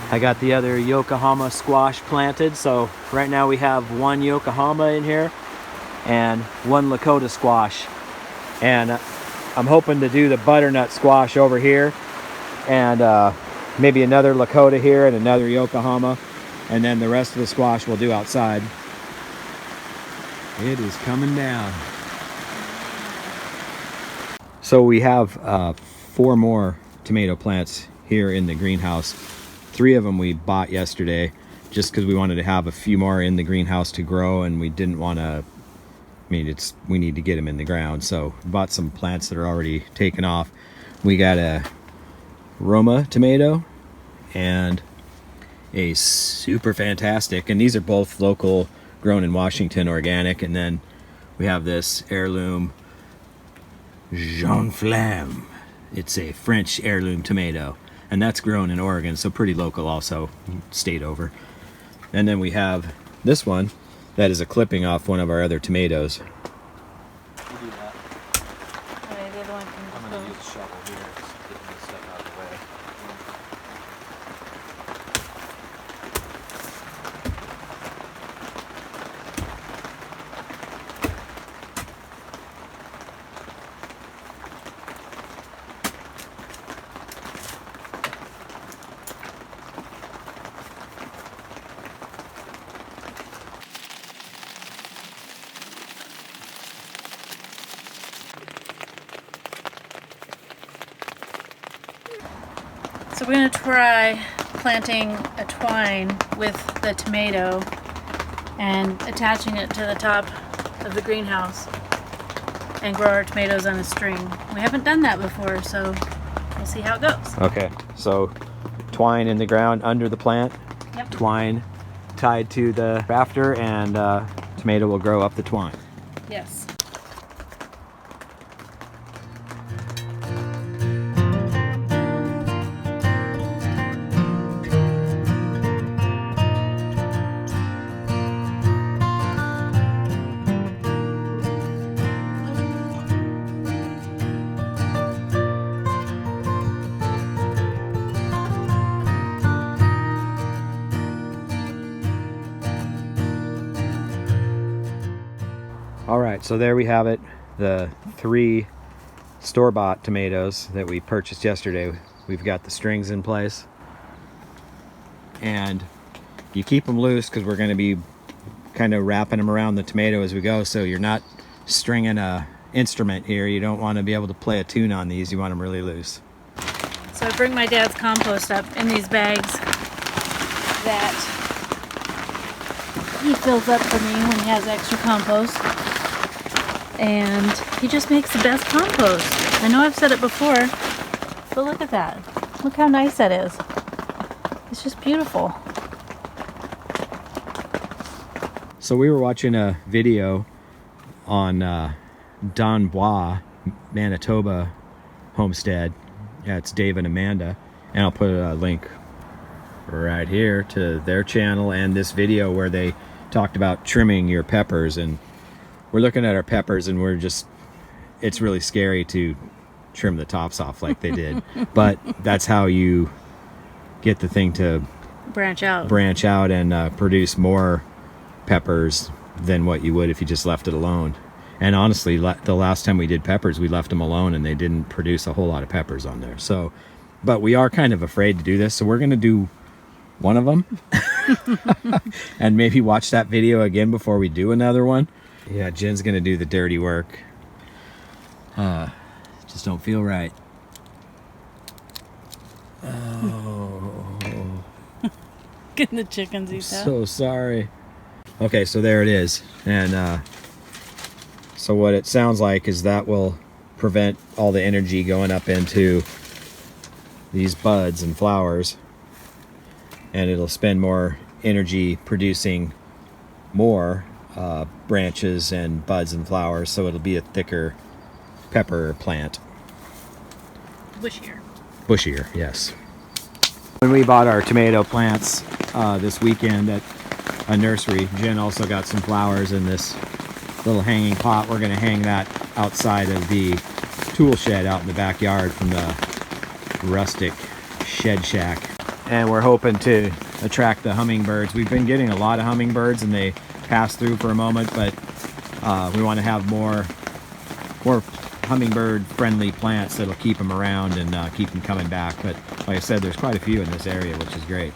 I got the other Yokohama squash planted, so right now we have one Yokohama in here and one Lakota squash. And I'm hoping to do the butternut squash over here and maybe another Lakota here and another Yokohama, and then the rest of the squash we'll do outside. It is coming down. So we have 4 more tomato plants here in the greenhouse. 3 of them we bought yesterday just because we wanted to have a few more in the greenhouse to grow, and we didn't want to, we need to get them in the ground. So we bought some plants that are already taken off. We got a Roma tomato and a super fantastic, and these are both local, grown in Washington, organic. And then we have this heirloom Jean Flamme. It's a French heirloom tomato, and that's grown in Oregon, so pretty local also, state over. And then we have this one that is a clipping off one of our other tomatoes. We'll do that. Alright, the other one can I'm going to use a shovel here, just getting this stuff out of the way. So we're going to try planting a twine with the tomato and attaching it to the top of the greenhouse and grow our tomatoes on a string. We haven't done that before, so we'll see how it goes. Okay, so twine in the ground under the plant. Yep. Twine tied to the rafter, and tomato will grow up the twine. Yes. All right, so there we have it. The 3 store-bought tomatoes that we purchased yesterday. We've got the strings in place. And you keep them loose because we're going to be kind of wrapping them around the tomato as we go, so you're not stringing a instrument here. You don't want to be able to play a tune on these. You want them really loose. So I bring my dad's compost up in these bags that he fills up for me when he has extra compost. And he just makes the best compost. I know I've said it before, but look at that. Look how nice that is. It's just beautiful. So we were watching a video on Bois, Manitoba Homestead. Yeah, it's Dave and Amanda, and I'll put a link right here to their channel and this video where they talked about trimming your peppers. And we're looking at our peppers and it's really scary to trim the tops off like they did. But that's how you get the thing to Branch out and produce more peppers than what you would if you just left it alone. And honestly, the last time we did peppers, we left them alone and they didn't produce a whole lot of peppers on there. So, but we are kind of afraid to do this, so we're going to do one of them and maybe watch that video again before we do another one. Yeah, Jen's gonna do the dirty work. Just don't feel right. Oh. Getting the chickens eat that. So sorry. Okay, so there it is. And so what it sounds like is that will prevent all the energy going up into these buds and flowers. And it'll spend more energy producing more branches and buds and flowers, so it'll be a thicker pepper plant. Bushier, yes. When we bought our tomato plants this weekend at a nursery, Jen also got some flowers in this little hanging pot. We're going to hang that outside of the tool shed out in the backyard from the rustic shed shack. and we're hoping to attract the hummingbirds. We've been getting a lot of hummingbirds and they pass through for a moment, but we want to have more hummingbird friendly plants that'll keep them around and keep them coming back. But like I said, there's quite a few in this area, which is great.